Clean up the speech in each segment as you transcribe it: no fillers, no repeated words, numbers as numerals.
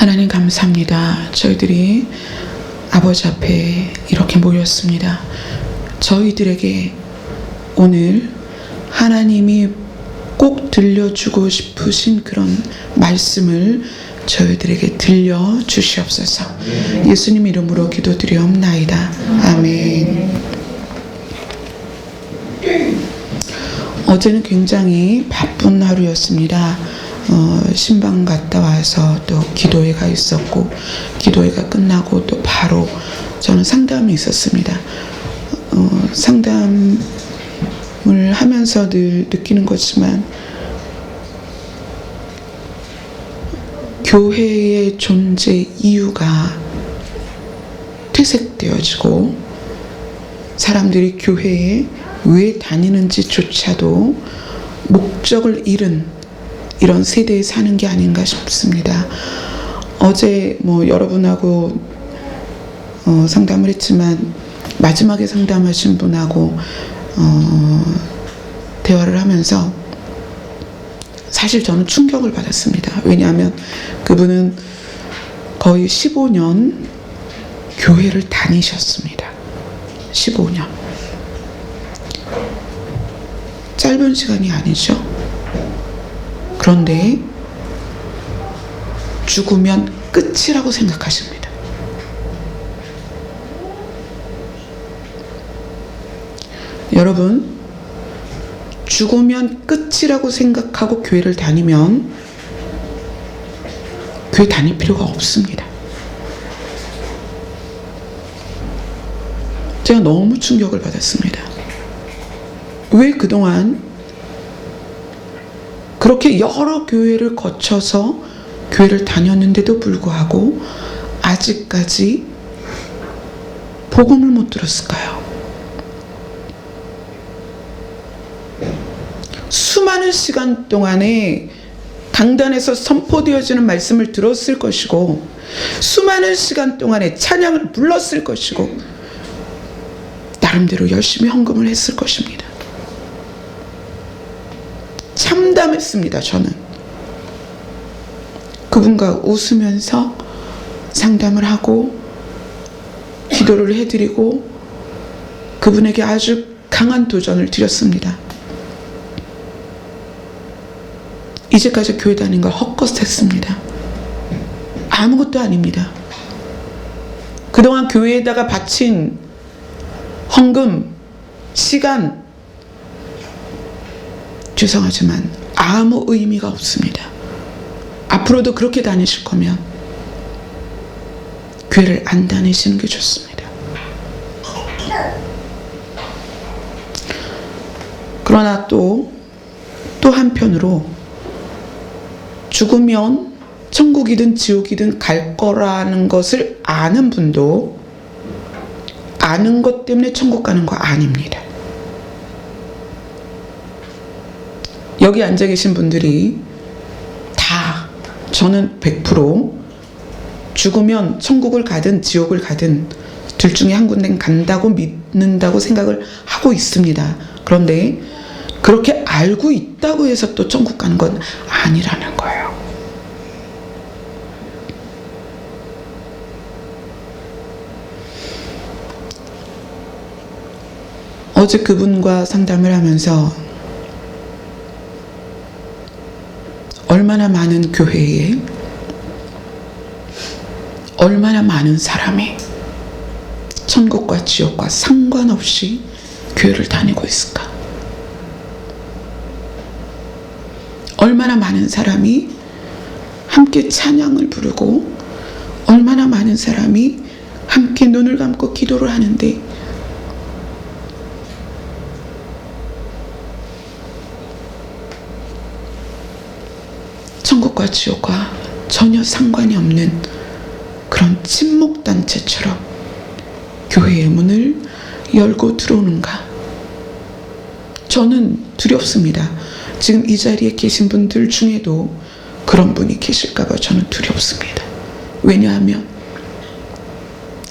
하나님 감사합니다. 저희들이 아버지 앞에 이렇게 모였습니다. 저희들에게 오늘 하나님이 꼭 들려주고 싶으신 그런 말씀을 저희들에게 들려주시옵소서. 예수님 이름으로 기도드리옵나이다. 아멘. 어제는 굉장히 바쁜 하루였습니다. 신방 갔다 와서 또 기도회가 있었고, 기도회가 끝나고 또 바로 저는 상담이 있었습니다. 상담을 하면서 늘 느끼는 거지만, 교회의 존재 이유가 퇴색되어지고, 사람들이 교회에 왜 다니는지조차도 목적을 잃은 이런 세대에 사는 게 아닌가 싶습니다. 어제 여러분하고 상담을 했지만, 마지막에 상담하신 분하고 대화를 하면서 사실 저는 충격을 받았습니다. 왜냐하면 그분은 거의 15년 교회를 다니셨습니다. 15년. 짧은 시간이 아니죠. 그런데 죽으면 끝이라고 생각하십니다. 여러분, 죽으면 끝이라고 생각하고 교회를 다니면 교회 다닐 필요가 없습니다. 제가 너무 충격을 받았습니다. 왜 그동안 그렇게 여러 교회를 거쳐서 교회를 다녔는데도 불구하고 아직까지 복음을 못 들었을까요? 수많은 시간 동안에 강단에서 선포되어지는 말씀을 들었을 것이고, 수많은 시간 동안에 찬양을 불렀을 것이고, 나름대로 열심히 헌금을 했을 것입니다. 참담했습니다. 저는 그분과 웃으면서 상담을 하고 기도를 해드리고 그분에게 아주 강한 도전을 드렸습니다. 이제까지 교회 다닌 걸 헛것했습니다. 아무것도 아닙니다. 그동안 교회에다가 바친 헌금, 시간, 죄송하지만 아무 의미가 없습니다. 앞으로도 그렇게 다니실 거면 교회를 안 다니시는 게 좋습니다. 그러나 또 한편으로 죽으면 천국이든 지옥이든 갈 거라는 것을 아는 분도 아는 것 때문에 천국 가는 거 아닙니다. 여기 앉아 계신 분들이 다 저는 100% 죽으면 천국을 가든 지옥을 가든 둘 중에 한 군데는 간다고 믿는다고 생각을 하고 있습니다. 그런데 그렇게 알고 있다고 해서 또 천국 가는 건 아니라는 거예요. 어제 그분과 상담을 하면서 얼마나 많은 교회에 얼마나 많은 사람이 천국과 지옥과 상관없이 교회를 다니고 있을까? 얼마나 많은 사람이 함께 찬양을 부르고 얼마나 많은 사람이 함께 눈을 감고 기도를 하는데 천국과 지옥과 전혀 상관이 없는 그런 침묵단체처럼 교회의 문을 열고 들어오는가? 저는 두렵습니다. 지금 이 자리에 계신 분들 중에도 그런 분이 계실까봐 저는 두렵습니다. 왜냐하면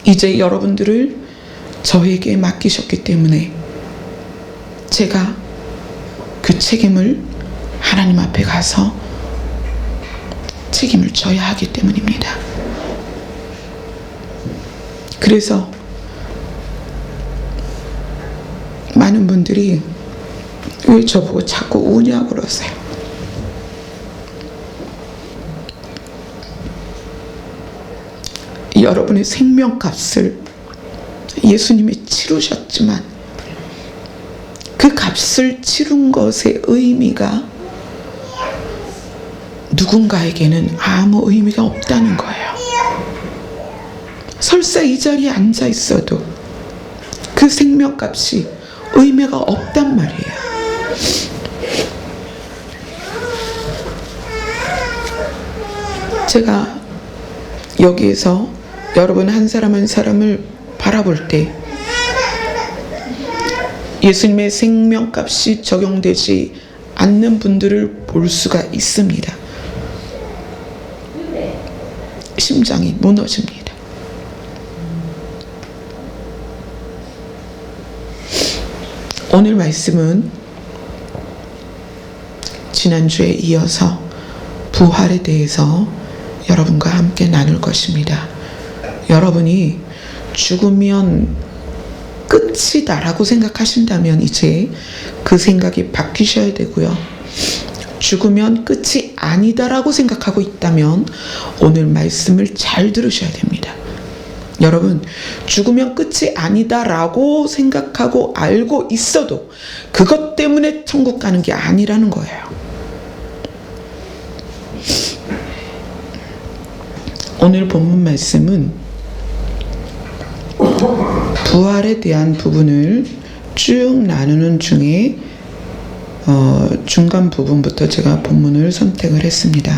이제 여러분들을 저에게 맡기셨기 때문에 제가 그 책임을 하나님 앞에 가서 책임을 져야 하기 때문입니다. 그래서 많은 분들이 왜 저보고 자꾸 우냐고 그러세요. 여러분의 생명값을 예수님이 치르셨지만 그 값을 치른 것의 의미가 누군가에게는 아무 의미가 없다는 거예요. 설사 이 자리에 앉아 있어도 그 생명값이 의미가 없단 말이에요. 제가 여기에서 여러분 한 사람 한 사람을 바라볼 때 예수님의 생명값이 적용되지 않는 분들을 볼 수가 있습니다. 심장이 무너집니다. 오늘 말씀은 지난주에 이어서 부활에 대해서 여러분과 함께 나눌 것입니다. 여러분이 죽으면 끝이다라고 생각하신다면 이제 그 생각이 바뀌셔야 되고요. 죽으면 끝이 아니다라고 생각하고 있다면 오늘 말씀을 잘 들으셔야 됩니다. 여러분, 죽으면 끝이 아니다라고 생각하고 알고 있어도 그것 때문에 천국 가는 게 아니라는 거예요. 오늘 본문 말씀은 부활에 대한 부분을 쭉 나누는 중에 중간 부분부터 제가 본문을 선택을 했습니다.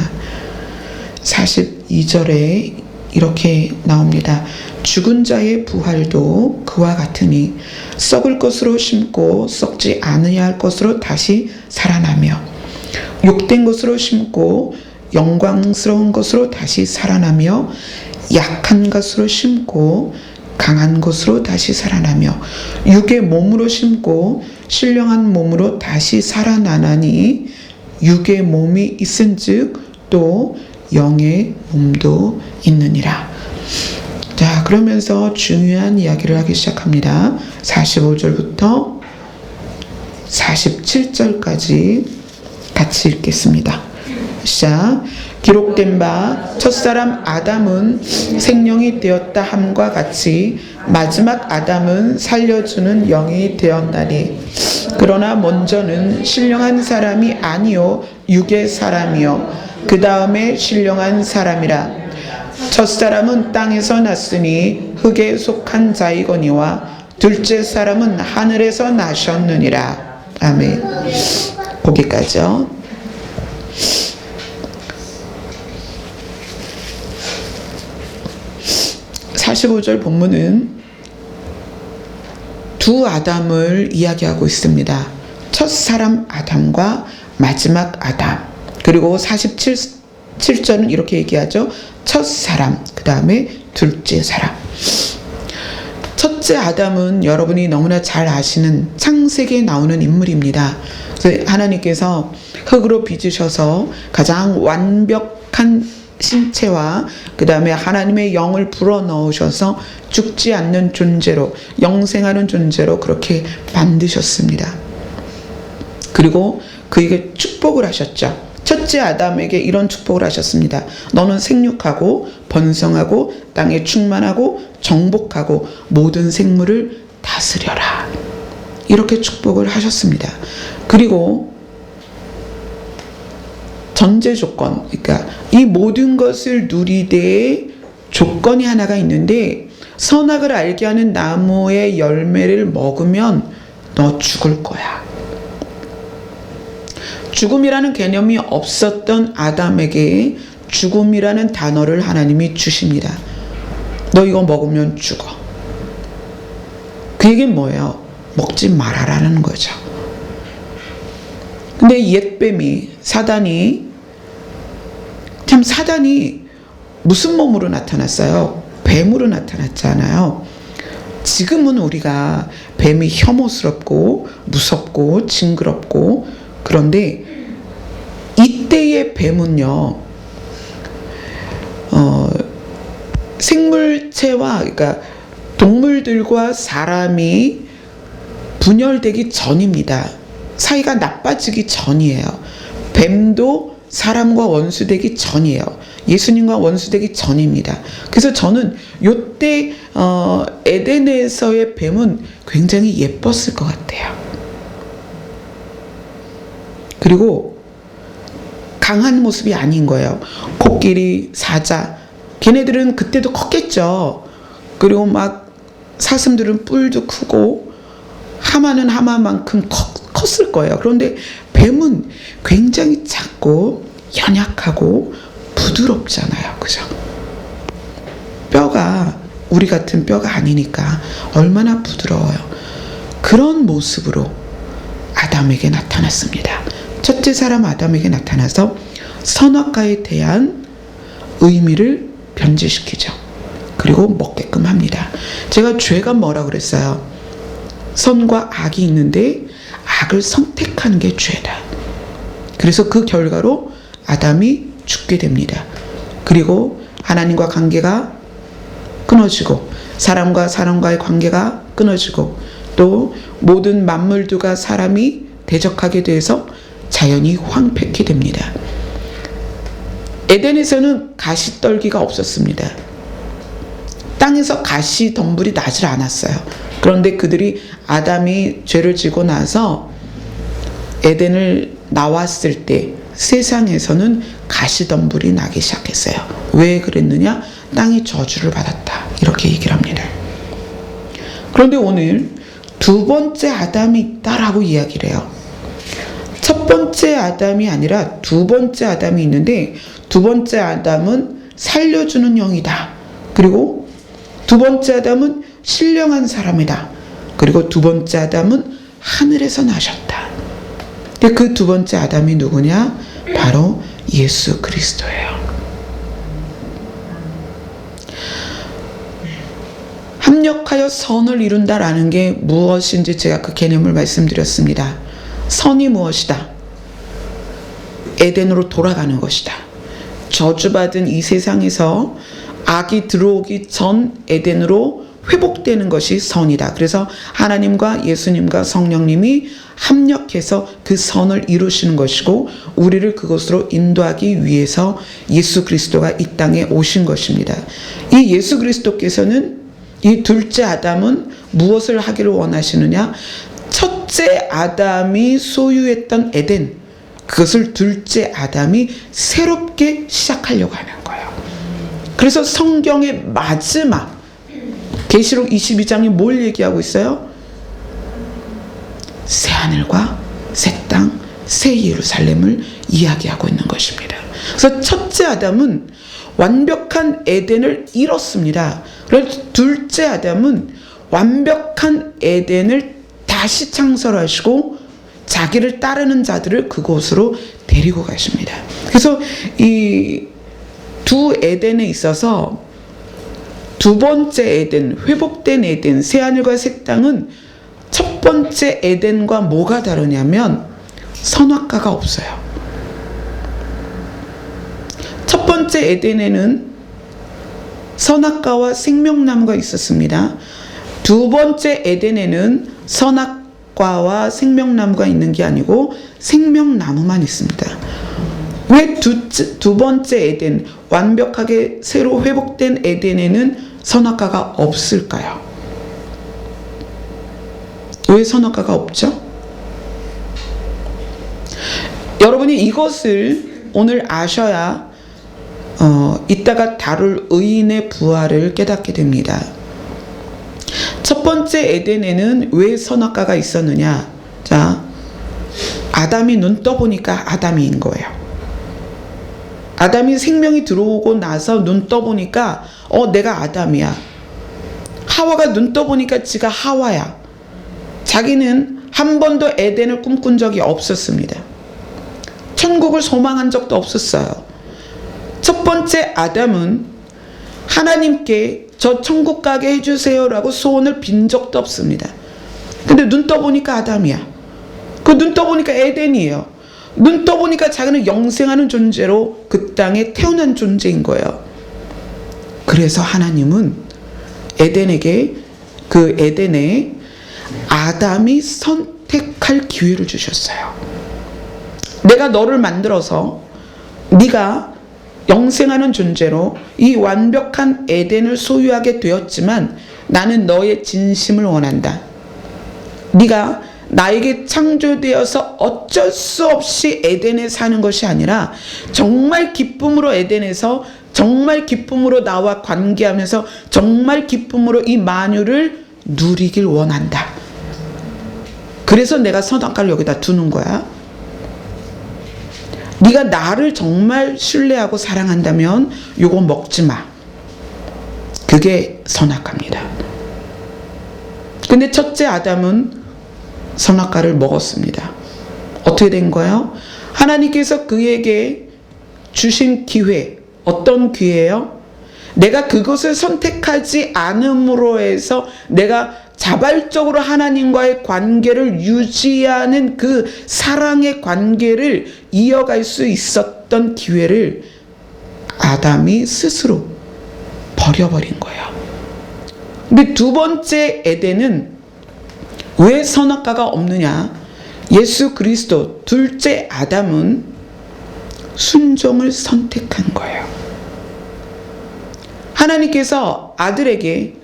42절에 이렇게 나옵니다. 죽은 자의 부활도 그와 같으니 썩을 것으로 심고 썩지 아니할 것으로 다시 살아나며 욕된 것으로 심고 영광스러운 것으로 다시 살아나며 약한 것으로 심고 강한 것으로 다시 살아나며 육의 몸으로 심고 신령한 몸으로 다시 살아나나니 육의 몸이 있은즉 또 영의 몸도 있느니라. 자, 그러면서 중요한 이야기를 하기 시작합니다. 45절부터 47절까지 같이 읽겠습니다. 시작. 기록된 바 첫사람 아담은 생명이 되었다 함과 같이 마지막 아담은 살려주는 영이 되었나니 그러나 먼저는 신령한 사람이 아니요 육의 사람이요 그 다음에 신령한 사람이라. 첫사람은 땅에서 났으니 흙에 속한 자이거니와 둘째 사람은 하늘에서 나셨느니라. 아멘. 거기까지요. 45절 본문은 두 아담을 이야기하고 있습니다. 첫 사람 아담과 마지막 아담. 그리고 47절은 이렇게 얘기하죠. 첫 사람, 그 다음에 둘째 사람. 첫째 아담은 여러분이 너무나 잘 아시는 창세기에 나오는 인물입니다. 그래서 하나님께서 흙으로 빚으셔서 가장 완벽한 신체와 그 다음에 하나님의 영을 불어넣으셔서 죽지 않는 존재로, 영생하는 존재로 그렇게 만드셨습니다. 그리고 그에게 축복을 하셨죠. 첫째 아담에게 이런 축복을 하셨습니다. 너는 생육하고 번성하고 땅에 충만하고 정복하고 모든 생물을 다스려라. 이렇게 축복을 하셨습니다. 그리고 전제 조건, 그러니까 이 모든 것을 누리되 조건이 하나가 있는데 선악을 알게 하는 나무의 열매를 먹으면 너 죽을 거야. 죽음이라는 개념이 없었던 아담에게 죽음이라는 단어를 하나님이 주십니다. 너 이거 먹으면 죽어. 그 얘기는 뭐예요? 먹지 말아라는 거죠. 근데 옛뱀이, 사단이 무슨 몸으로 나타났어요? 뱀으로 나타났잖아요. 지금은 우리가 뱀이 혐오스럽고 무섭고 징그럽고, 그런데 이때의 뱀은요, 생물체와, 그러니까 동물들과 사람이 분열되기 전입니다. 사이가 나빠지기 전이에요. 뱀도 사람과 원수되기 전이에요. 예수님과 원수되기 전입니다. 그래서 저는 요때 에덴에서의 뱀은 굉장히 예뻤을 것 같아요. 그리고 강한 모습이 아닌 거예요. 코끼리, 사자, 걔네들은 그때도 컸겠죠. 그리고 막 사슴들은 뿔도 크고 하마는 하마만큼 컸을 거예요. 그런데 뱀은 굉장히 작고 연약하고 부드럽잖아요. 그죠? 뼈가 우리 같은 뼈가 아니니까 얼마나 부드러워요. 그런 모습으로 아담에게 나타났습니다. 첫째 사람 아담에게 나타나서 선악과에 대한 의미를 변질시키죠. 그리고 먹게끔 합니다. 제가 죄가 뭐라고 그랬어요? 선과 악이 있는데 악을 선택한 게 죄다. 그래서 그 결과로 아담이 죽게 됩니다. 그리고 하나님과 관계가 끊어지고 사람과 사람과의 관계가 끊어지고 또 모든 만물들과 사람이 대적하게 돼서 자연이 황폐케 됩니다. 에덴에서는 가시떨기가 없었습니다. 땅에서 가시 덤불이 나질 않았어요. 그런데 그들이 아담이 죄를 지고 나서 에덴을 나왔을 때 세상에서는 가시덤불이 나기 시작했어요. 왜 그랬느냐? 땅이 저주를 받았다. 이렇게 얘기를 합니다. 그런데 오늘 두 번째 아담이 있다라고 이야기를 해요. 첫 번째 아담이 아니라 두 번째 아담이 있는데 두 번째 아담은 살려주는 영이다. 그리고 두 번째 아담은 신령한 사람이다. 그리고 두 번째 아담은 하늘에서 나셨다. 근데 그 두 번째 아담이 누구냐? 바로 예수 그리스도예요. 합력하여 선을 이룬다라는 게 무엇인지 제가 그 개념을 말씀드렸습니다. 선이 무엇이다? 에덴으로 돌아가는 것이다. 저주받은 이 세상에서 악이 들어오기 전 에덴으로 회복되는 것이 선이다. 그래서 하나님과 예수님과 성령님이 합력해서 그 선을 이루시는 것이고 우리를 그것으로 인도하기 위해서 예수 그리스도가 이 땅에 오신 것입니다. 이 예수 그리스도께서는 이 둘째 아담은 무엇을 하기를 원하시느냐? 첫째 아담이 소유했던 에덴, 그것을 둘째 아담이 새롭게 시작하려고 하는 거예요. 그래서 성경의 마지막 계시록 22장이 뭘 얘기하고 있어요? 새 하늘과 새 땅, 새 예루살렘을 이야기하고 있는 것입니다. 그래서 첫째 아담은 완벽한 에덴을 잃었습니다. 그래서 둘째 아담은 완벽한 에덴을 다시 창설하시고 자기를 따르는 자들을 그곳으로 데리고 가십니다. 그래서 이 두 에덴에 있어서 두 번째 에덴, 회복된 에덴, 새하늘과 새 땅은 첫 번째 에덴과 뭐가 다르냐면 선악과가 없어요. 첫 번째 에덴에는 선악과와 생명나무가 있었습니다. 두 번째 에덴에는 선악과와 생명나무가 있는 게 아니고 생명나무만 있습니다. 왜 두 번째 에덴, 완벽하게 새로 회복된 에덴에는 선악과가 없을까요? 왜 선악과가 없죠? 여러분이 이것을 오늘 아셔야 이따가 다룰 의인의 부활을 깨닫게 됩니다. 첫 번째 에덴에는 왜 선악과가 있었느냐? 자, 아담이 눈 떠보니까 아담인 거예요. 아담이 생명이 들어오고 나서 눈 떠보니까 내가 아담이야. 하와가 눈 떠보니까 지가 하와야. 자기는 한 번도 에덴을 꿈꾼 적이 없었습니다. 천국을 소망한 적도 없었어요. 첫 번째 아담은 하나님께 저 천국 가게 해주세요라고 소원을 빈 적도 없습니다. 근데 눈 떠보니까 아담이야. 그 눈 떠보니까 에덴이에요. 눈 떠보니까 자기는 영생하는 존재로 그 땅에 태어난 존재인 거예요. 그래서 하나님은 에덴에게 그 에덴에 아담이 선택할 기회를 주셨어요. 내가 너를 만들어서 네가 영생하는 존재로 이 완벽한 에덴을 소유하게 되었지만 나는 너의 진심을 원한다. 네가 나에게 창조되어서 어쩔 수 없이 에덴에 사는 것이 아니라 정말 기쁨으로 에덴에서 정말 기쁨으로 나와 관계하면서 정말 기쁨으로 이 만유를 누리길 원한다. 그래서 내가 선악과를 여기다 두는 거야. 네가 나를 정말 신뢰하고 사랑한다면 요거 먹지 마. 그게 선악과입니다. 근데 첫째 아담은 선악과를 먹었습니다. 어떻게 된 거예요? 하나님께서 그에게 주신 기회, 어떤 기회예요? 내가 그것을 선택하지 않음으로 해서 내가 자발적으로 하나님과의 관계를 유지하는 그 사랑의 관계를 이어갈 수 있었던 기회를 아담이 스스로 버려버린 거예요. 근데 두 번째 에덴은 왜 선악과가 없느냐? 예수 그리스도 둘째 아담은 순종을 선택한 거예요. 하나님께서 아들에게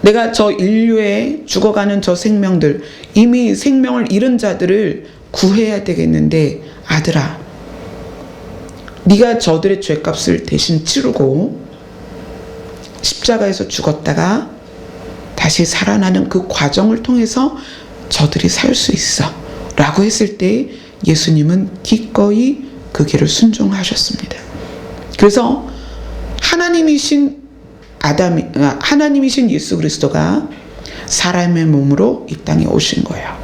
내가 저 인류에 죽어가는 저 생명들, 이미 생명을 잃은 자들을 구해야 되겠는데 아들아, 네가 저들의 죄값을 대신 치르고 십자가에서 죽었다가 다시 살아나는 그 과정을 통해서 저들이 살 수 있어 라고 했을 때 예수님은 기꺼이 그 길을 순종하셨습니다. 그래서 하나님이신 예수 그리스도가 사람의 몸으로 이 땅에 오신 거예요.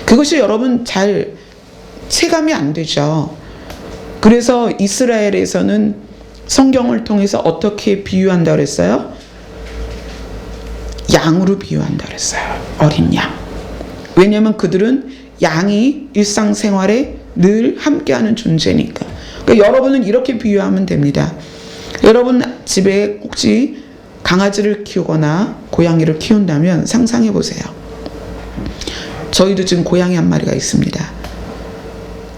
그것이 여러분 잘 체감이 안 되죠. 그래서 이스라엘에서는 성경을 통해서 어떻게 비유한다고 그랬어요? 양으로 비유한다고 그랬어요. 어린 양. 왜냐하면 그들은 양이 일상생활에 늘 함께하는 존재니까. 그러니까 여러분은 이렇게 비유하면 됩니다. 여러분 집에 혹시 강아지를 키우거나 고양이를 키운다면 상상해 보세요. 저희도 지금 고양이 한 마리가 있습니다.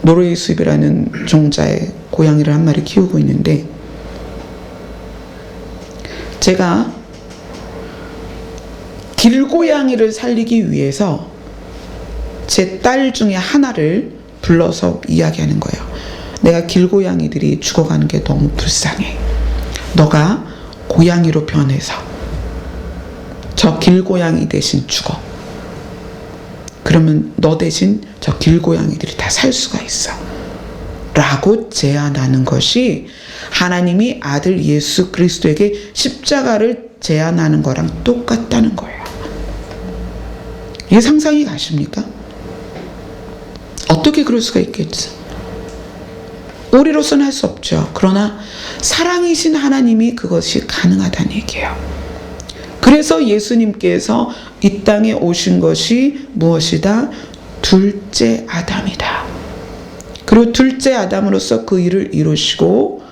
노르웨이 수입이라는 종자의 고양이를 한 마리 키우고 있는데, 제가 길고양이를 살리기 위해서 제 딸 중에 하나를 불러서 이야기하는 거예요. 내가 길고양이들이 죽어가는 게 너무 불쌍해. 너가 고양이로 변해서 저 길고양이 대신 죽어. 그러면 너 대신 저 길고양이들이 다 살 수가 있어. 라고 제안하는 것이 하나님이 아들 예수 그리스도에게 십자가를 제안하는 거랑 똑같다는 거예요. 이게 상상이 가십니까? 어떻게 그럴 수가 있겠지? 우리로서는 할 수 없죠. 그러나 사랑이신 하나님이 그것이 가능하다는 얘기예요. 그래서 예수님께서 이 땅에 오신 것이 무엇이다? 둘째 아담이다. 그리고 둘째 아담으로서 그 일을 이루시고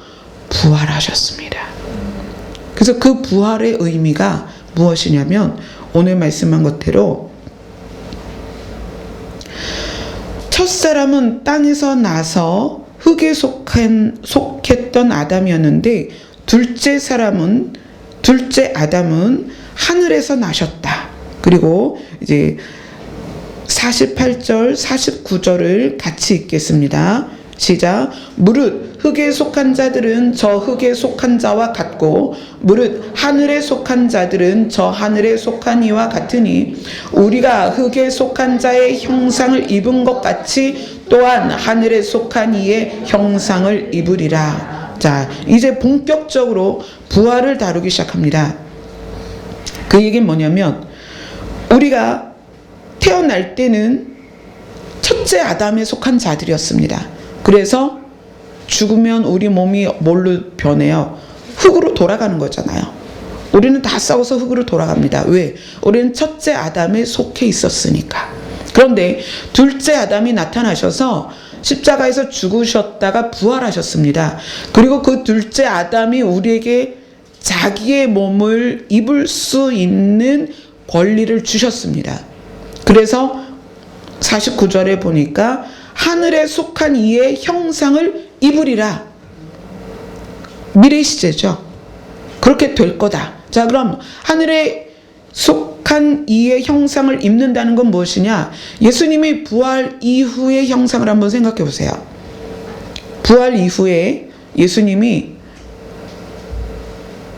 부활하셨습니다. 그래서 그 부활의 의미가 무엇이냐면 오늘 말씀한 것대로 첫사람은 땅에서 나서 흙에 속했던 아담이었는데 둘째 아담은 하늘에서 나셨다. 그리고 이제 48절, 49절을 같이 읽겠습니다. 시작. 무릇 흙에 속한 자들은 저 흙에 속한 자와 같고 무릇 하늘에 속한 자들은 저 하늘에 속한 이와 같으니 우리가 흙에 속한 자의 형상을 입은 것 같이 또한 하늘에 속한 이의 형상을 입으리라. 자, 이제 본격적으로 부활을 다루기 시작합니다. 그 얘기는 뭐냐면 우리가 태어날 때는 첫째 아담에 속한 자들이었습니다. 그래서 죽으면 우리 몸이 뭘로 변해요? 흙으로 돌아가는 거잖아요. 우리는 다 썩어서 흙으로 돌아갑니다. 왜? 우리는 첫째 아담에 속해 있었으니까. 그런데 둘째 아담이 나타나셔서 십자가에서 죽으셨다가 부활하셨습니다. 그리고 그 둘째 아담이 우리에게 자기의 몸을 입을 수 있는 권리를 주셨습니다. 그래서 49절에 보니까 하늘에 속한 이의 형상을 입으리라. 미래 시제죠. 그렇게 될 거다. 자, 그럼 하늘에 속한 이의 형상을 입는다는 건 무엇이냐? 예수님이 부활 이후의 형상을 한번 생각해 보세요. 부활 이후에 예수님이,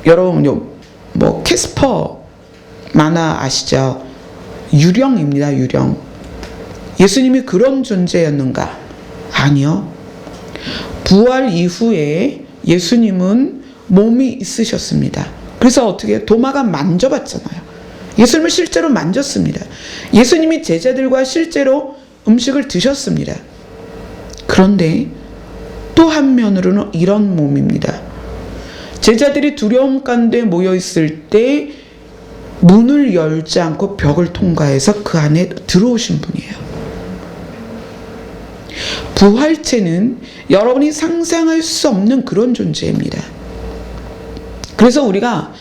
여러분 뭐 캐스퍼 만화 아시죠? 유령입니다. 유령. 예수님이 그런 존재였는가? 아니요. 부활 이후에 예수님은 몸이 있으셨습니다. 그래서 어떻게 도마가 만져봤잖아요. 예수님을 실제로 만졌습니다. 예수님이 제자들과 실제로 음식을 드셨습니다. 그런데 또 한면으로는 이런 몸입니다. 제자들이 두려움 가운데 모여 있을 때 문을 열지 않고 벽을 통과해서 그 안에 들어오신 분이에요. 부활체는 여러분이 상상할 수 없는 그런 존재입니다. 그래서 우리가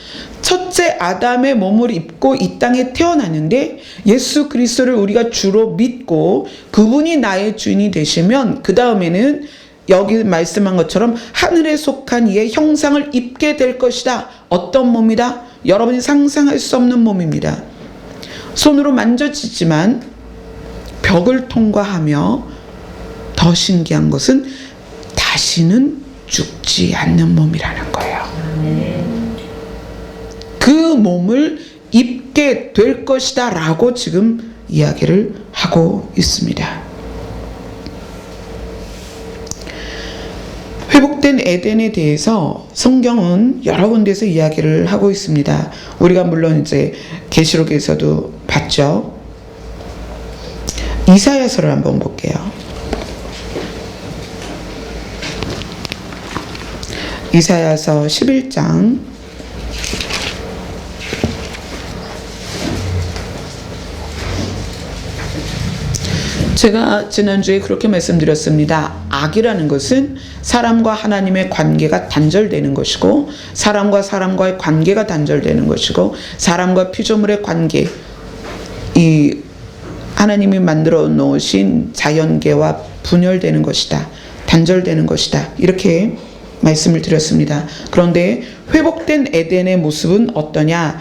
첫째 아담의 몸을 입고 이 땅에 태어났는데 예수 그리스도를 우리가 주로 믿고 그분이 나의 주인이 되시면 그 다음에는 여기 말씀한 것처럼 하늘에 속한 이의 형상을 입게 될 것이다. 어떤 몸이다? 여러분이 상상할 수 없는 몸입니다. 손으로 만져지지만 벽을 통과하며 더 신기한 것은 다시는 죽지 않는 몸이라는 거예요. 그 몸을 입게 될 것이다 라고 지금 이야기를 하고 있습니다. 회복된 에덴에 대해서 성경은 여러 군데에서 이야기를 하고 있습니다. 우리가 물론 이제 계시록에서도 봤죠. 이사야서를 한번 볼게요. 이사야서 11장 제가 지난주에 그렇게 말씀드렸습니다. 악이라는 것은 사람과 하나님의 관계가 단절되는 것이고 사람과 사람과의 관계가 단절되는 것이고 사람과 피조물의 관계, 이 하나님이 만들어 놓으신 자연계와 분열되는 것이다. 단절되는 것이다. 이렇게 말씀을 드렸습니다. 그런데 회복된 에덴의 모습은 어떠냐?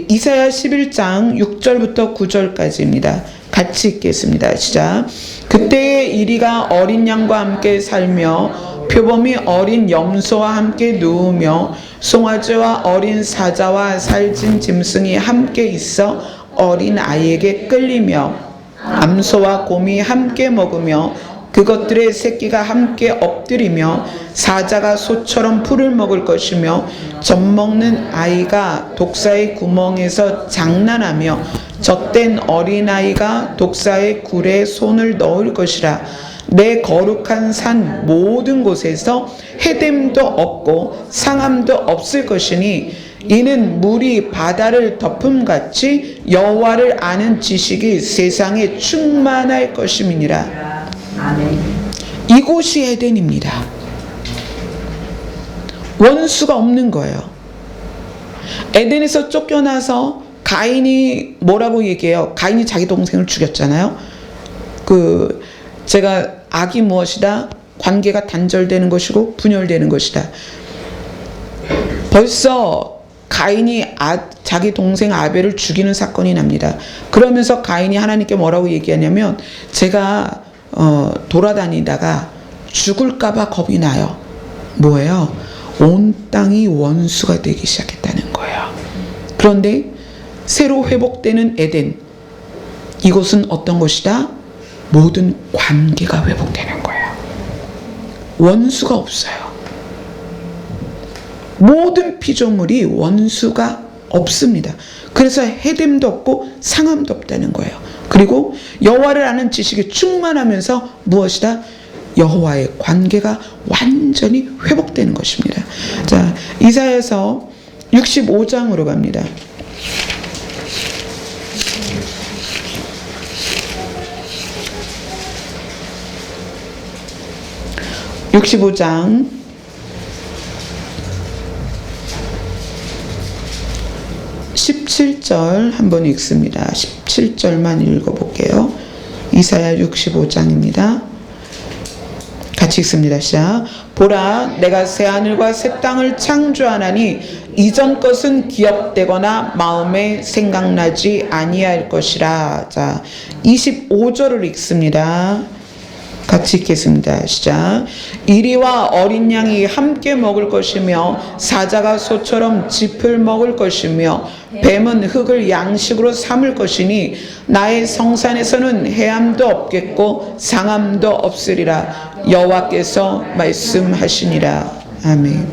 이사야 11장 6절부터 9절까지입니다. 같이 읽겠습니다. 시작. 그때의 이리가 어린 양과 함께 살며 표범이 어린 염소와 함께 누우며 송아지와 어린 사자와 살찐 짐승이 함께 있어 어린 아이에게 끌리며 암소와 곰이 함께 먹으며 그것들의 새끼가 함께 엎드리며 사자가 소처럼 풀을 먹을 것이며 젖먹는 아이가 독사의 구멍에서 장난하며 젖된 어린아이가 독사의 굴에 손을 넣을 것이라. 내 거룩한 산 모든 곳에서 해됨도 없고 상함도 없을 것이니 이는 물이 바다를 덮음같이 여호와를 아는 지식이 세상에 충만할 것임이니라. 이곳이 에덴입니다. 원수가 없는 거예요. 에덴에서 쫓겨나서 가인이 뭐라고 얘기해요? 가인이 자기 동생을 죽였잖아요. 제가 악이 무엇이다? 관계가 단절되는 것이고 분열되는 것이다. 벌써 가인이 자기 동생 아벨을 죽이는 사건이 납니다. 그러면서 가인이 하나님께 뭐라고 얘기하냐면 제가 돌아다니다가 죽을까봐 겁이 나요. 뭐예요? 온 땅이 원수가 되기 시작했다는 거예요. 그런데 새로 회복되는 에덴, 이곳은 어떤 곳이다? 모든 관계가 회복되는 거예요. 원수가 없어요. 모든 피조물이 원수가 없습니다. 그래서 해됨도 없고 상함도 없다는 거예요. 그리고 여호와를 아는 지식이 충만하면서 무엇이다? 여호와의 관계가 완전히 회복되는 것입니다. 자, 이사야서 65장으로 갑니다. 65장 10절 17절 한번 읽습니다. 17절만 읽어볼게요. 이사야 65장입니다. 같이 읽습니다. 시작. 보라, 내가 새하늘과 새 땅을 창조하나니 이전 것은 기억되거나 마음에 생각나지 아니할 것이라. 자, 25절을 읽습니다. 같이 읽겠습니다. 시작. 이리와 어린 양이 함께 먹을 것이며 사자가 소처럼 짚을 먹을 것이며 뱀은 흙을 양식으로 삼을 것이니 나의 성산에서는 해함도 없겠고 상함도 없으리라. 여호와께서 말씀하시니라. 아멘.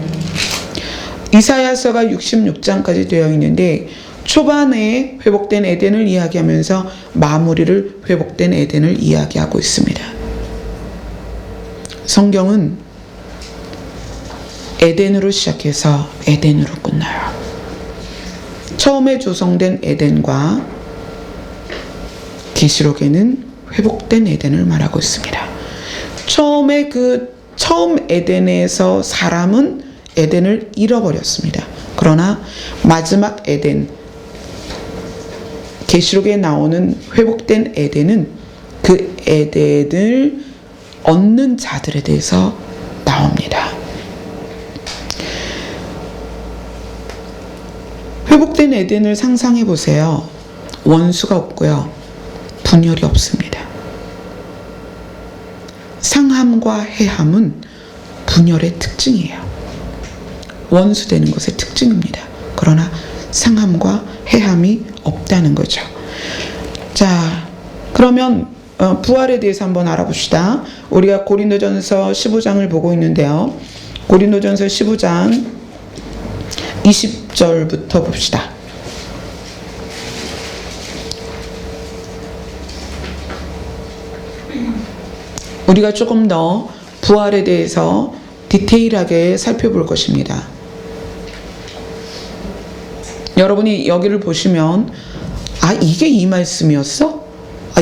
이사야서가 66장까지 되어 있는데 초반에 회복된 에덴을 이야기하면서 마무리를 회복된 에덴을 이야기하고 있습니다. 성경은 에덴으로 시작해서 에덴으로 끝나요. 처음에 조성된 에덴과 계시록에는 회복된 에덴을 말하고 있습니다. 처음 에덴에서 사람은 에덴을 잃어버렸습니다. 그러나 마지막 에덴, 계시록에 나오는 회복된 에덴은 그 에덴을 얻는 자들에 대해서 나옵니다. 회복된 에덴을 상상해 보세요. 원수가 없고요. 분열이 없습니다. 상함과 해함은 분열의 특징이에요. 원수되는 것의 특징입니다. 그러나 상함과 해함이 없다는 거죠. 자, 그러면 부활에 대해서 한번 알아봅시다. 우리가 고린도전서 15장을 보고 있는데요. 고린도전서 15장 20절부터 봅시다. 우리가 조금 더 부활에 대해서 디테일하게 살펴볼 것입니다. 여러분이 여기를 보시면 이게 이 말씀이었어?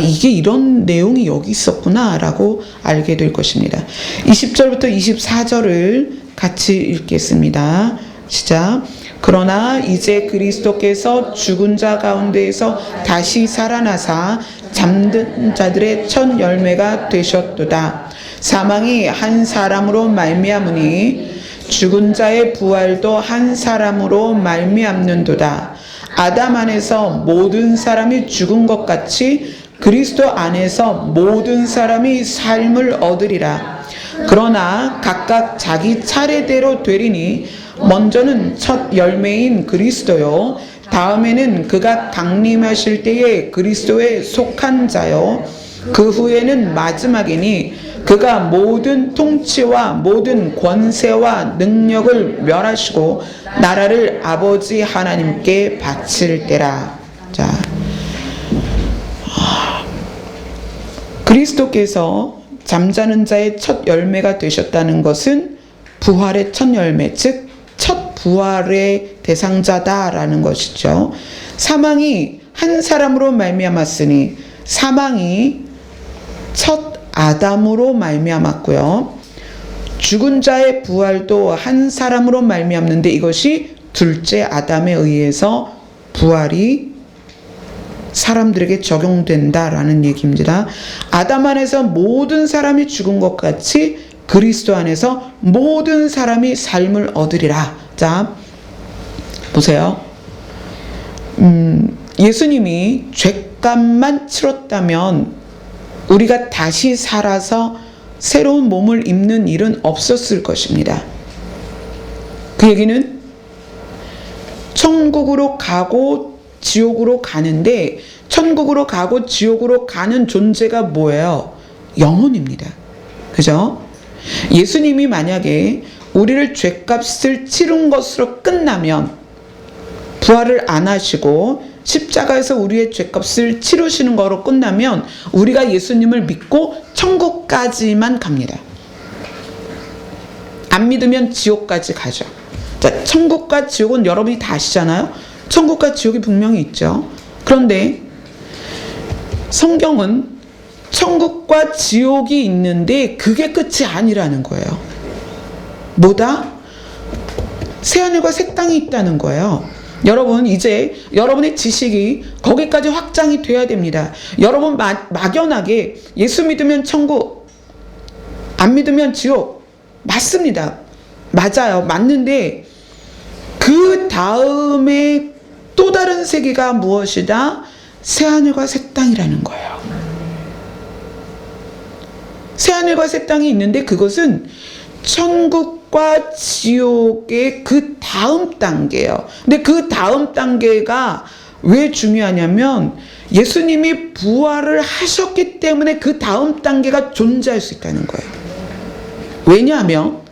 이게 이런 내용이 여기 있었구나 라고 알게 될 것입니다. 20절부터 24절을 같이 읽겠습니다. 시작. 그러나 이제 그리스도께서 죽은 자 가운데에서 다시 살아나사 잠든 자들의 첫 열매가 되셨도다. 사망이 한 사람으로 말미암으니 죽은 자의 부활도 한 사람으로 말미암는도다. 아담 안에서 모든 사람이 죽은 것 같이 그리스도 안에서 모든 사람이 삶을 얻으리라. 그러나 각각 자기 차례대로 되리니 먼저는 첫 열매인 그리스도요, 다음에는 그가 강림하실 때에 그리스도에 속한 자요, 그 후에는 마지막이니 그가 모든 통치와 모든 권세와 능력을 멸하시고 나라를 아버지 하나님께 바칠 때라. 자, 그리스도께서 잠자는 자의 첫 열매가 되셨다는 것은 부활의 첫 열매, 즉 첫 부활의 대상자다라는 것이죠. 사망이 한 사람으로 말미암았으니 사망이 첫 아담으로 말미암았고요. 죽은 자의 부활도 한 사람으로 말미암는데 이것이 둘째 아담에 의해서 부활이 사람들에게 적용된다라는 얘기입니다. 아담 안에서 모든 사람이 죽은 것 같이 그리스도 안에서 모든 사람이 삶을 얻으리라. 자, 보세요. 예수님이 죄값만 치렀다면 우리가 다시 살아서 새로운 몸을 입는 일은 없었을 것입니다. 그 얘기는 천국으로 가고 지옥으로 가는데 천국으로 가고 지옥으로 가는 존재가 뭐예요? 영혼입니다. 그죠? 예수님이 만약에 우리를 죄값을 치른 것으로 끝나면 부활을 안 하시고 십자가에서 우리의 죄값을 치르시는 거로 끝나면 우리가 예수님을 믿고 천국까지만 갑니다. 안 믿으면 지옥까지 가죠. 자, 천국과 지옥은 여러분이 다 아시잖아요. 천국과 지옥이 분명히 있죠. 그런데 성경은 천국과 지옥이 있는데 그게 끝이 아니라는 거예요. 뭐다? 새하늘과 새 땅이 있다는 거예요. 여러분, 이제 여러분의 지식이 거기까지 확장이 돼야 됩니다. 여러분 막연하게 예수 믿으면 천국, 안 믿으면 지옥. 맞습니다. 맞아요. 맞는데 그 다음에 또 다른 세계가 무엇이다? 새하늘과 새 땅이라는 거예요. 새하늘과 새 땅이 있는데 그것은 천국과 지옥의 그 다음 단계예요. 근데 그 다음 단계가 왜 중요하냐면 예수님이 부활을 하셨기 때문에 그 다음 단계가 존재할 수 있다는 거예요. 왜냐하면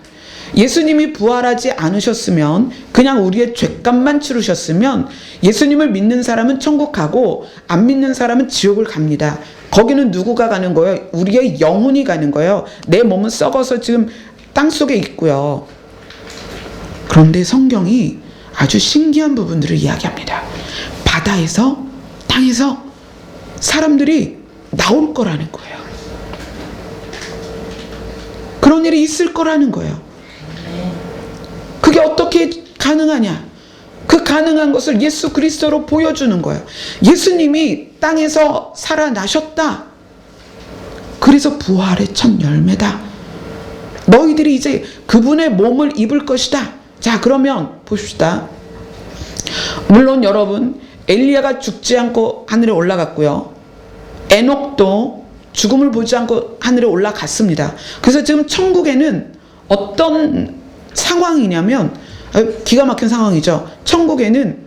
예수님이 부활하지 않으셨으면, 그냥 우리의 죄값만 치르셨으면 예수님을 믿는 사람은 천국 가고 안 믿는 사람은 지옥을 갑니다. 거기는 누구가 가는 거예요? 우리의 영혼이 가는 거예요. 내 몸은 썩어서 지금 땅속에 있고요. 그런데 성경이 아주 신기한 부분들을 이야기합니다. 바다에서, 땅에서 사람들이 나올 거라는 거예요. 그런 일이 있을 거라는 거예요. 그게 어떻게 가능하냐? 그 가능한 것을 예수 그리스도로 보여주는 거예요. 예수님이 땅에서 살아나셨다. 그래서 부활의 첫 열매다. 너희들이 이제 그분의 몸을 입을 것이다. 자, 그러면 보십시다. 물론 여러분, 엘리야가 죽지 않고 하늘에 올라갔고요. 에녹도 죽음을 보지 않고 하늘에 올라갔습니다. 그래서 지금 천국에는 어떤 상황이냐면, 기가 막힌 상황이죠. 천국에는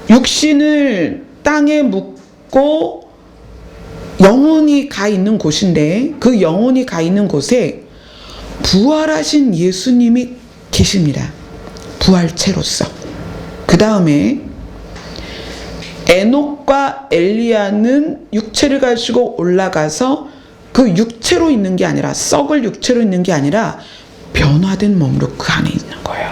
육신을 땅에 묻고 영혼이 가 있는 곳인데, 그 영혼이 가 있는 곳에 부활하신 예수님이 계십니다. 부활체로서. 그 다음에 에녹과 엘리야는 육체를 가지고 올라가서 그 육체로 있는 게 아니라, 썩을 육체로 있는 게 아니라 변화된 몸으로 그 안에 있는 거예요.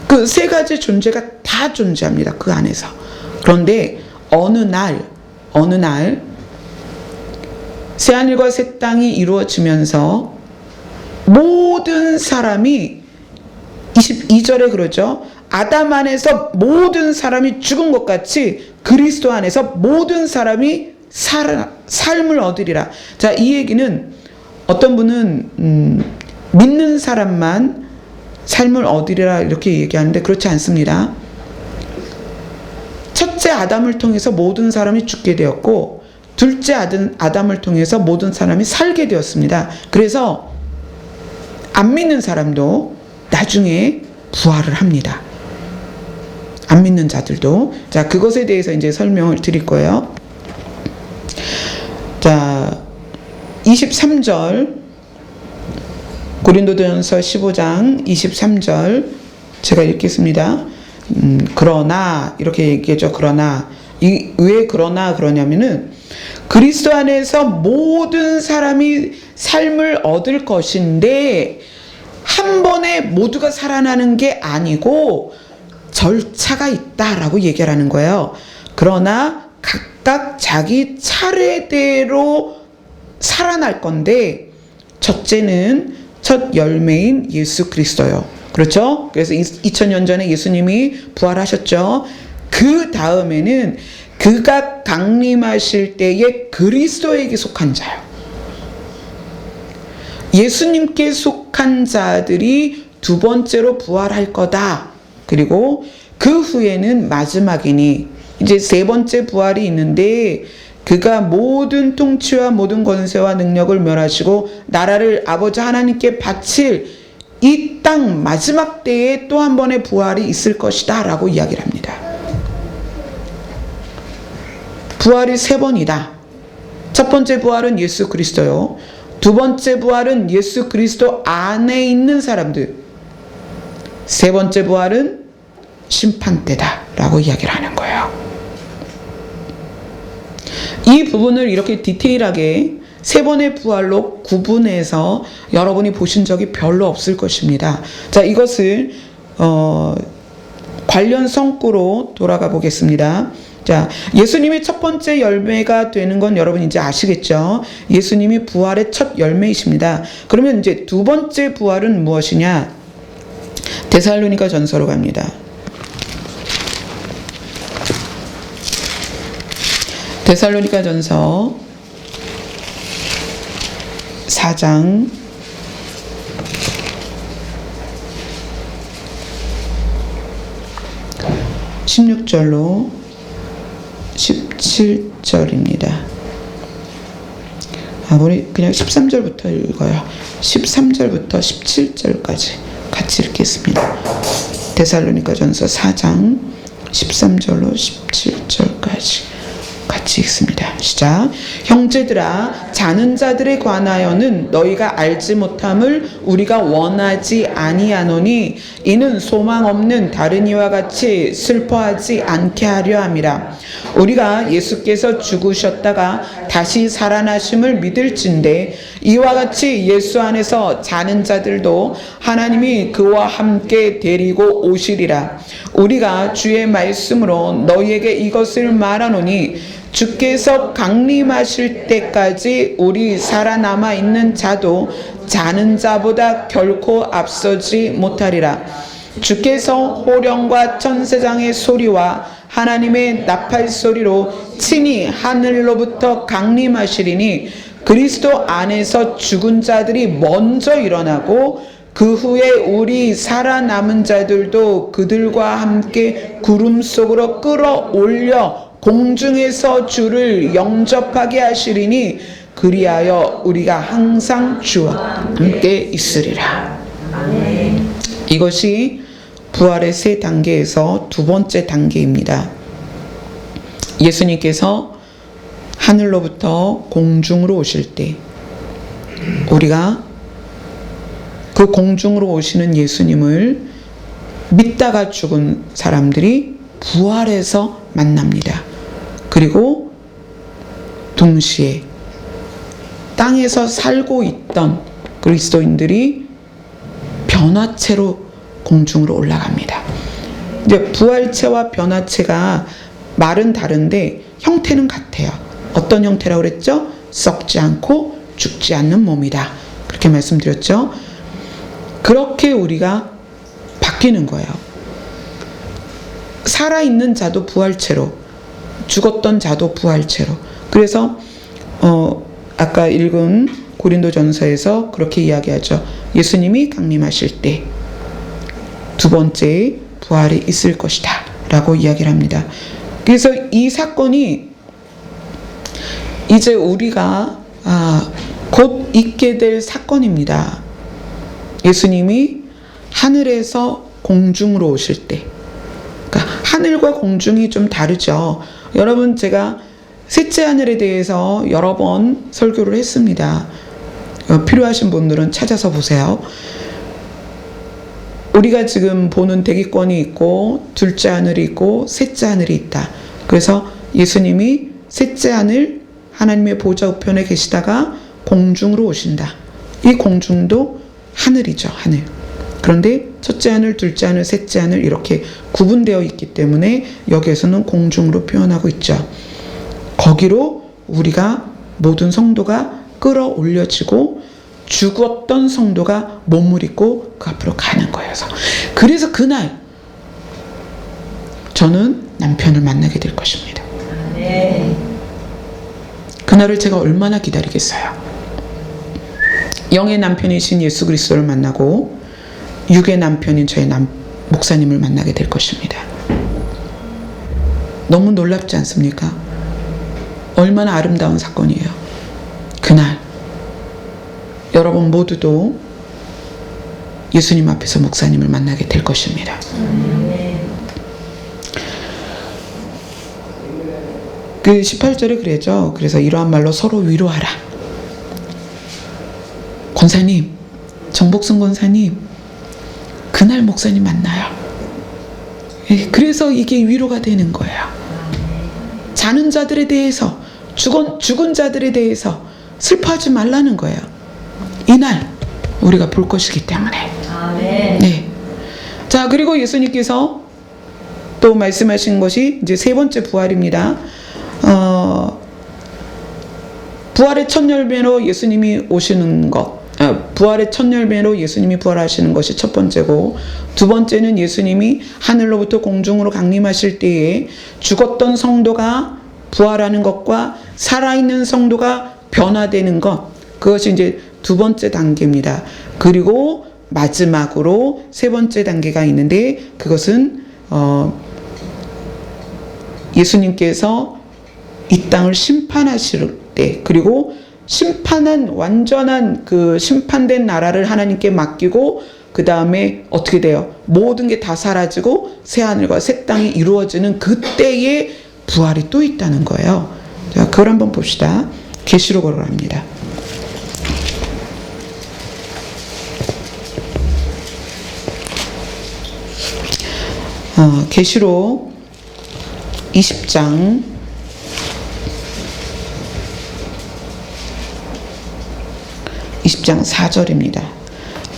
그 세 가지 존재가 다 존재합니다. 그 안에서. 그런데 어느 날 새하늘과 새 땅이 이루어지면서 모든 사람이, 22절에 그러죠. 아담 안에서 모든 사람이 죽은 것 같이 그리스도 안에서 모든 사람이 삶을 얻으리라. 자, 이 얘기는 어떤 분은 믿는 사람만 삶을 얻으리라 이렇게 얘기하는데 그렇지 않습니다. 첫째 아담을 통해서 모든 사람이 죽게 되었고, 둘째 아담을 통해서 모든 사람이 살게 되었습니다. 그래서 안 믿는 사람도 나중에 부활을 합니다. 안 믿는 자들도. 자, 그것에 대해서 이제 설명을 드릴 거예요. 자, 23절, 고린도전서 15장 23절 제가 읽겠습니다. 그러나 이렇게 얘기하죠. 그러나 왜 그러나 그러냐면은 그리스도 안에서 모든 사람이 삶을 얻을 것인데 한 번에 모두가 살아나는 게 아니고 절차가 있다라고 얘기하는 거예요. 그러나 각각 자기 차례대로 살아날 건데, 첫째는 첫 열매인 예수 그리스도요. 그렇죠? 그래서 2000년 전에 예수님이 부활하셨죠. 그 다음에는 그가 강림하실 때에 그리스도에게 속한 자요. 예수님께 속한 자들이 두 번째로 부활할 거다. 그리고 그 후에는 마지막이니, 이제 세 번째 부활이 있는데, 그가 모든 통치와 모든 권세와 능력을 멸하시고 나라를 아버지 하나님께 바칠 이 땅 마지막 때에 또 한 번의 부활이 있을 것이다 라고 이야기를 합니다. 부활이 세 번이다. 첫 번째 부활은 예수 그리스도요. 두 번째 부활은 예수 그리스도 안에 있는 사람들. 세 번째 부활은 심판 때다 라고 이야기를 하는 거예요. 이 부분을 이렇게 디테일하게 세 번의 부활로 구분해서 여러분이 보신 적이 별로 없을 것입니다. 자, 이것을 관련 성구로 돌아가 보겠습니다. 자, 예수님이 첫 번째 열매가 되는 건 여러분 이제 아시겠죠? 예수님이 부활의 첫 열매이십니다. 그러면 이제 두 번째 부활은 무엇이냐? 데살로니가 전서로 갑니다. 데살로니가전서 4장 16절로 17절입니다. 우리 그냥 13절부터 읽어요. 13절부터 17절까지 같이 읽겠습니다. 데살로니가전서 4장 13절로 17절까지 같이 읽습니다. 시작. 형제들아, 자는 자들에 관하여는 너희가 알지 못함을 우리가 원하지 아니하노니 이는 소망 없는 다른 이와 같이 슬퍼하지 않게 하려 함이라. 우리가 예수께서 죽으셨다가 다시 살아나심을 믿을진대 이와 같이 예수 안에서 자는 자들도 하나님이 그와 함께 데리고 오시리라. 우리가 주의 말씀으로 너희에게 이것을 말하노니 주께서 강림하실 때까지 우리 살아남아 있는 자도 자는 자보다 결코 앞서지 못하리라. 주께서 호령과 천사장의 소리와 하나님의 나팔 소리로 친히 하늘로부터 강림하시리니 그리스도 안에서 죽은 자들이 먼저 일어나고 그 후에 우리 살아남은 자들도 그들과 함께 구름 속으로 끌어올려 공중에서 주를 영접하게 하시리니 그리하여 우리가 항상 주와 함께 있으리라. 이것이 부활의 세 단계에서 두 번째 단계입니다. 예수님께서 하늘로부터 공중으로 오실 때 우리가 그 공중으로 오시는 예수님을 믿다가 죽은 사람들이 부활해서 만납니다. 그리고 동시에 땅에서 살고 있던 그리스도인들이 변화체로 공중으로 올라갑니다. 이제 부활체와 변화체가 말은 다른데 형태는 같아요. 어떤 형태라고 그랬죠? 썩지 않고 죽지 않는 몸이다. 그렇게 말씀드렸죠. 그렇게 우리가 바뀌는 거예요. 살아있는 자도 부활체로, 죽었던 자도 부활체로. 그래서 아까 읽은 고린도전서에서 그렇게 이야기하죠. 예수님이 강림하실 때 두 번째 부활이 있을 것이다 라고 이야기를 합니다. 그래서 이 사건이 이제 우리가 곧 있게 될 사건입니다. 예수님이 하늘에서 공중으로 오실 때, 그러니까 하늘과 공중이 좀 다르죠. 여러분, 제가 셋째 하늘에 대해서 여러 번 설교를 했습니다. 필요하신 분들은 찾아서 보세요. 우리가 지금 보는 대기권이 있고 둘째 하늘이 있고 셋째 하늘이 있다. 그래서 예수님이 셋째 하늘 하나님의 보좌 우편에 계시다가 공중으로 오신다. 이 공중도 하늘이죠, 하늘. 그런데 첫째 하늘, 둘째 하늘, 셋째 하늘 이렇게 구분되어 있기 때문에 여기에서는 공중으로 표현하고 있죠. 거기로 우리가 모든 성도가 끌어올려지고 죽었던 성도가 몸을 입고 그 앞으로 가는 거예요. 그래서 그날 저는 남편을 만나게 될 것입니다. 그날을 제가 얼마나 기다리겠어요. 영의 남편이신 예수 그리스도를 만나고 육의 남편인 저의 목사님을 만나게 될 것입니다. 너무 놀랍지 않습니까? 얼마나 아름다운 사건이에요. 그날 여러분 모두도 예수님 앞에서 목사님을 만나게 될 것입니다. 그 18절에 그래죠. 그래서 이러한 말로 서로 위로하라. 권사님, 정복순 권사님, 그날 목사님 만나요. 그래서 이게 위로가 되는 거예요. 자는 자들에 대해서, 죽은 자들에 대해서 슬퍼하지 말라는 거예요. 이날 우리가 볼 것이기 때문에. 네. 자, 그리고 예수님께서 또 말씀하신 것이 이제 세 번째 부활입니다. 부활의 첫 열매로 예수님이 오시는 것, 부활의 첫 열매로 예수님이 부활하시는 것이 첫 번째고, 두 번째는 예수님이 하늘로부터 공중으로 강림하실 때에 죽었던 성도가 부활하는 것과 살아있는 성도가 변화되는 것, 그것이 이제 두 번째 단계입니다. 그리고 마지막으로 세 번째 단계가 있는데, 그것은 예수님께서 이 땅을 심판하실 때, 그리고 심판한 완전한 그 심판된 나라를 하나님께 맡기고, 그 다음에 어떻게 돼요? 모든 게 다 사라지고 새 하늘과 새 땅이 이루어지는 그때의 부활이 또 있다는 거예요. 자, 그걸 한번 봅시다. 계시록으로 갑니다. 계시록 20장 4절입니다.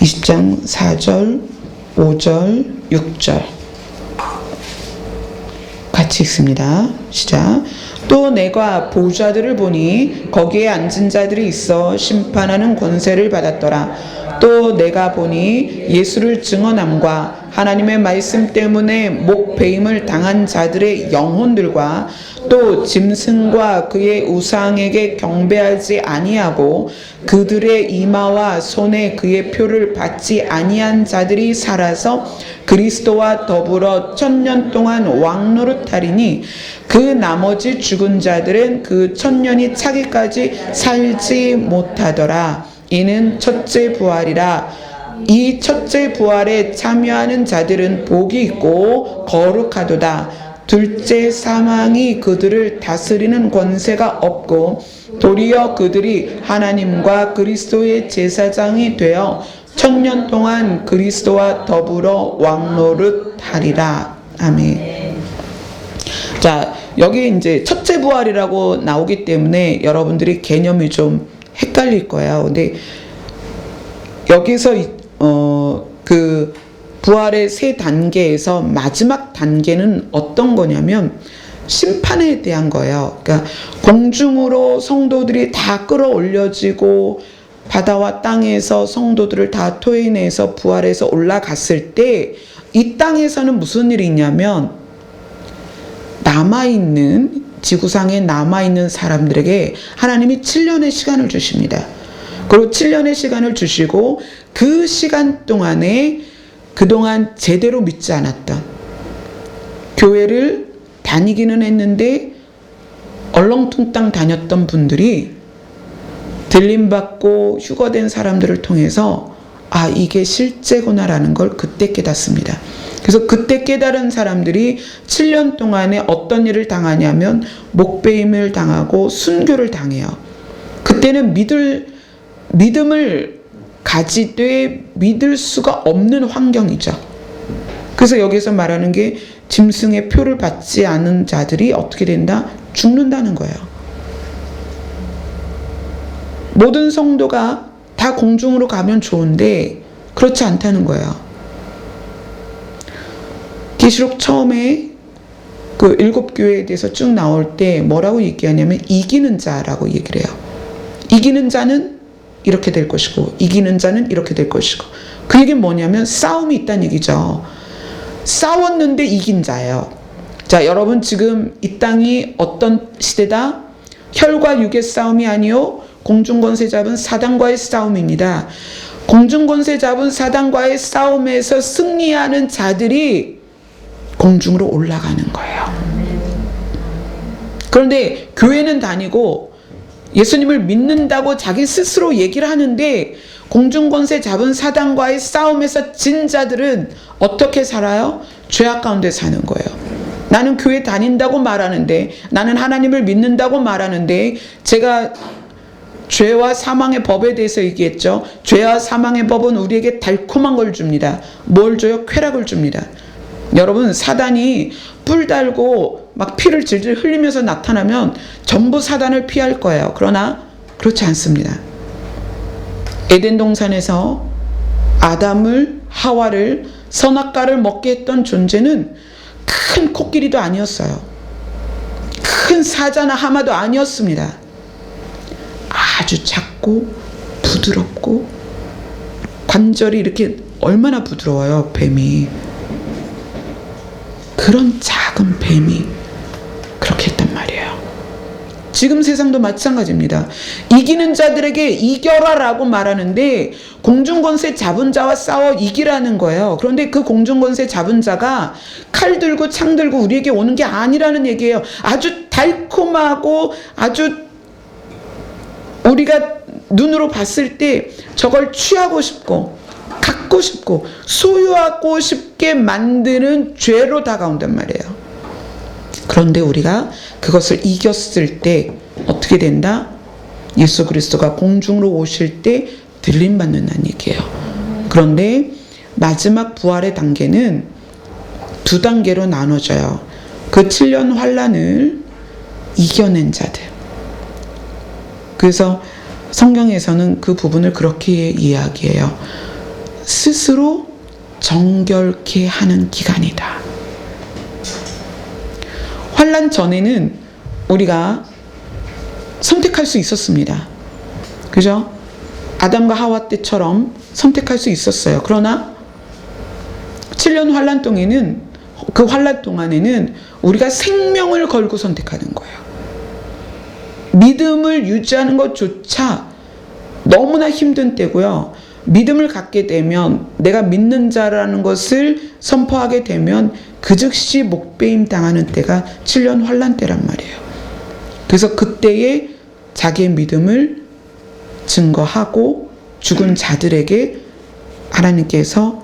20장 4절, 5절, 6절 같이 읽습니다. 시작. 또 내가 보좌들을 보니 거기에 앉은 자들이 있어 심판하는 권세를 받았더라. 또 내가 보니 예수를 증언함과 하나님의 말씀 때문에 목배임을 당한 자들의 영혼들과 또 짐승과 그의 우상에게 경배하지 아니하고 그들의 이마와 손에 그의 표를 받지 아니한 자들이 살아서 그리스도와 더불어 1000년 동안 왕노릇하리니 그 나머지 죽은 자들은 그 1000년이 차기까지 살지 못하더라. 이는 첫째 부활이라. 이 첫째 부활에 참여하는 자들은 복이 있고 거룩하도다. 둘째 사망이 그들을 다스리는 권세가 없고 도리어 그들이 하나님과 그리스도의 제사장이 되어 1000년 동안 그리스도와 더불어 왕노릇하리라. 아멘. 자, 여기 이제 첫째 부활이라고 나오기 때문에 여러분들이 개념이 좀 헷갈릴 거예요. 근데 여기서 그 부활의 세 단계에서 마지막 단계는 어떤 거냐면 심판에 대한 거예요. 그러니까 공중으로 성도들이 다 끌어올려지고 바다와 땅에서 성도들을 다 토해내서 부활해서 올라갔을 때 이 땅에서는 무슨 일이 있냐면 남아있는 지구상에 남아있는 사람들에게 하나님이 7년의 시간을 주십니다. 그리고 7년의 시간을 주시고 그 시간 동안에 그동안 제대로 믿지 않았던, 교회를 다니기는 했는데 얼렁뚱땅 다녔던 분들이 들림받고 휴거된 사람들을 통해서 아, 이게 실제구나라는 걸 그때 깨닫습니다. 그래서 그때 깨달은 사람들이 7년 동안에 어떤 일을 당하냐면 목배임을 당하고 순교를 당해요. 그때는 믿음을 가지되 믿을 수가 없는 환경이죠. 그래서 여기서 말하는 게 짐승의 표를 받지 않은 자들이 어떻게 된다? 죽는다는 거예요. 모든 성도가 다 공중으로 가면 좋은데 그렇지 않다는 거예요. 계시록 처음에 그 7교회에 대해서 쭉 나올 때 뭐라고 얘기하냐면 이기는 자라고 얘기를 해요. 이기는 자는 이렇게 될 것이고 이기는 자는 이렇게 될 것이고, 그 얘기는 뭐냐면 싸움이 있다는 얘기죠. 싸웠는데 이긴 자예요. 자, 여러분 지금 이 땅이 어떤 시대다? 혈과 육의 싸움이 아니요 공중권세 잡은 사단과의 싸움입니다. 공중권세 잡은 사단과의 싸움에서 승리하는 자들이 공중으로 올라가는 거예요. 그런데 교회는 다니고 예수님을 믿는다고 자기 스스로 얘기를 하는데 공중권세 잡은 사단과의 싸움에서 진 자들은 어떻게 살아요? 죄악 가운데 사는 거예요. 나는 교회 다닌다고 말하는데, 나는 하나님을 믿는다고 말하는데, 제가 죄와 사망의 법에 대해서 얘기했죠. 죄와 사망의 법은 우리에게 달콤한 걸 줍니다. 뭘 줘요? 쾌락을 줍니다. 여러분, 사단이 뿔 달고 막 피를 질질 흘리면서 나타나면 전부 사단을 피할 거예요. 그러나 그렇지 않습니다. 에덴 동산에서 아담을, 하와를, 선악과를 먹게 했던 존재는 큰 코끼리도 아니었어요. 큰 사자나 하마도 아니었습니다. 아주 작고 부드럽고 관절이 이렇게 얼마나 부드러워요, 뱀이. 그런 작은 뱀이 그렇게 했단 말이에요. 지금 세상도 마찬가지입니다. 이기는 자들에게 이겨라라고 말하는데 공중권세 잡은 자와 싸워 이기라는 거예요. 그런데 그 공중권세 잡은 자가 칼 들고 창 들고 우리에게 오는 게 아니라는 얘기예요. 아주 달콤하고 아주 우리가 눈으로 봤을 때 저걸 취하고 싶고 갖고 싶고 소유하고 싶게 만드는 죄로 다가온단 말이에요. 그런데 우리가 그것을 이겼을 때 어떻게 된다? 예수 그리스도가 공중으로 오실 때 들림받는다는 얘기예요. 그런데 마지막 부활의 단계는 두 단계로 나눠져요. 그 7년 환란을 이겨낸 자들. 그래서 성경에서는 그 부분을 그렇게 이야기해요. 스스로 정결케 하는 기간이다. 환란 전에는 우리가 선택할 수 있었습니다. 그죠? 아담과 하와 때처럼 선택할 수 있었어요. 그러나 7년 환란 동안에는 그 환란 동안에는 우리가 생명을 걸고 선택하는 거예요. 믿음을 유지하는 것조차 너무나 힘든 때고요. 믿음을 갖게 되면 내가 믿는 자라는 것을 선포하게 되면 그 즉시 목배임 당하는 때가 7년 환란 때란 말이에요. 그래서 그때에 자기의 믿음을 증거하고 죽은 자들에게 하나님께서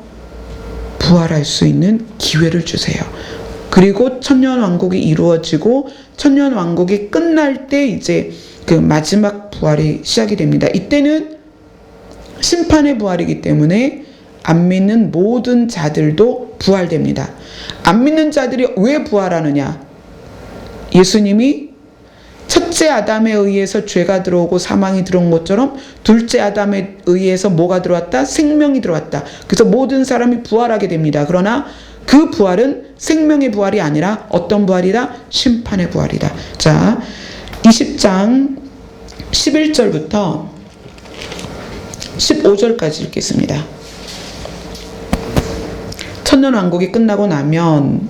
부활할 수 있는 기회를 주세요. 그리고 천년왕국이 이루어지고 천년왕국이 끝날 때 이제 그 마지막 부활이 시작이 됩니다. 이때는 심판의 부활이기 때문에 안 믿는 모든 자들도 부활됩니다. 안 믿는 자들이 왜 부활하느냐? 예수님이 첫째 아담에 의해서 죄가 들어오고 사망이 들어온 것처럼 둘째 아담에 의해서 뭐가 들어왔다? 생명이 들어왔다. 그래서 모든 사람이 부활하게 됩니다. 그러나 그 부활은 생명의 부활이 아니라 어떤 부활이다? 심판의 부활이다. 자, 20장 11절부터 15절까지 읽겠습니다. 천년왕국이 끝나고 나면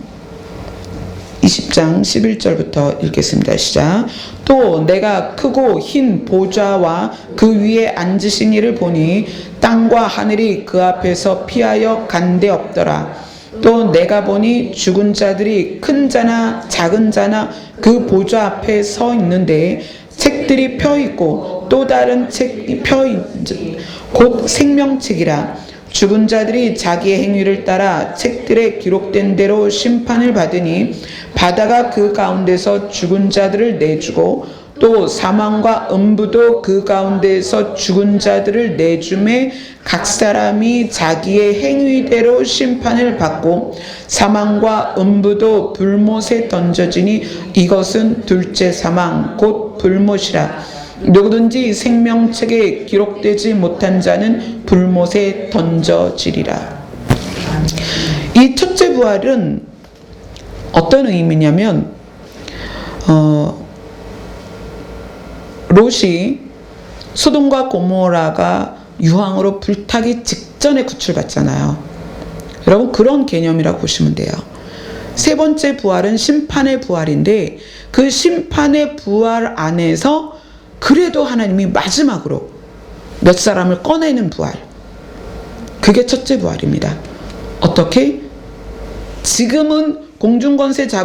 20장 11절부터 읽겠습니다. 시작. 또 내가 크고 흰 보좌와 그 위에 앉으신 이를 보니 땅과 하늘이 그 앞에서 피하여 간 데 없더라. 또 내가 보니 죽은 자들이 큰 자나 작은 자나 그 보좌 앞에 서 있는데 책들이 펴 있고 또 다른 책이 펴 있는 곧 생명책이라. 죽은 자들이 자기의 행위를 따라 책들에 기록된 대로 심판을 받으니 바다가 그 가운데서 죽은 자들을 내주고 또 사망과 음부도 그 가운데서 죽은 자들을 내주매 각 사람이 자기의 행위대로 심판을 받고 사망과 음부도 불못에 던져지니 이것은 둘째 사망 곧 불못이라. 누구든지 생명책에 기록되지 못한 자는 불못에 던져지리라. 이 첫째 부활은 어떤 의미냐면 롯이 소돔과 고모라가 유황으로 불타기 직전에 구출받잖아요. 여러분 그런 개념이라고 보시면 돼요. 세 번째 부활은 심판의 부활인데 그 심판의 부활 안에서 그래도 하나님이 마지막으로 몇 사람을 꺼내는 부활. 그게 첫째 부활입니다. 어떻게? 지금은 공중권세 잡은